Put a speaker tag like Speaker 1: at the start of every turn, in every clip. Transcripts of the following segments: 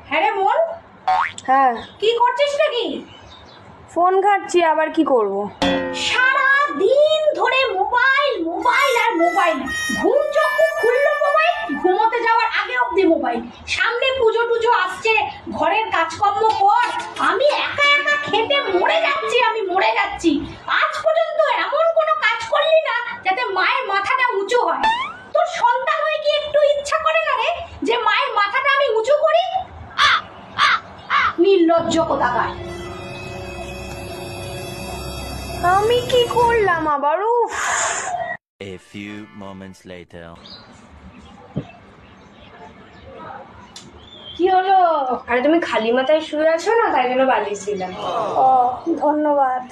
Speaker 1: হ্যাঁ রে মন,
Speaker 2: হ্যাঁ,
Speaker 1: কি করছিস নাকি?
Speaker 2: ফোন ঘাঁটছি, আবার কি করব?
Speaker 1: সারা দিন ধরে মোবাইল মোবাইল আর মোবাইল, ঘুম যখন খুললো মোবাইল, ঘুমোতে যাওয়ার আগে অবধি মোবাইল। সামনে পুজো টুজো আসছে, ঘরের কাজকর্ম কর। আমি একা একা খেটে মরে যাচ্ছি, আমি মরে যাচ্ছি। আজ পর্যন্ত এমন কোনো কাজ করলি না যাতে মায়ের মাথাটা উঁচু হয়। তোর সন্তান হয়ে কি একটু ইচ্ছা করে না রে যে মায়ের মাথাটা আমি উঁচু করি? নির্লজ্জ কোথাকার।
Speaker 2: আমি কি করলাম আবার? উফ,
Speaker 3: A few moments later.
Speaker 1: কি হলো?
Speaker 2: আরে তুমি খালি মাথায় শুয়ে আছো না, তাই জন্য বালিশ দিলাম।
Speaker 1: ও, ধন্যবাদ।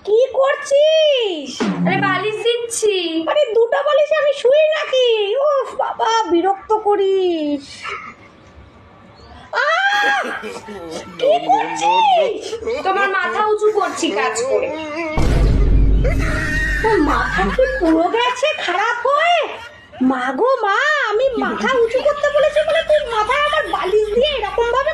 Speaker 1: কি করছিস?
Speaker 2: আরে বালিশ দিচ্ছি।
Speaker 1: আরে দুটো বালিশে আমি শুই নাকি? ওফ বাবা, বিরক্ত করিস। কি করছিস?
Speaker 2: তোমার মাথা উঁচু করছি কাজ করে।
Speaker 1: তোর মাথা কি পুরো গেছে খারাপ হয়ে? মা গো মা, আমি মাথা উঁচু করতে বলেছি বলে তুই মাথায় আমার বালিশ দিয়ে এরকম ভাবে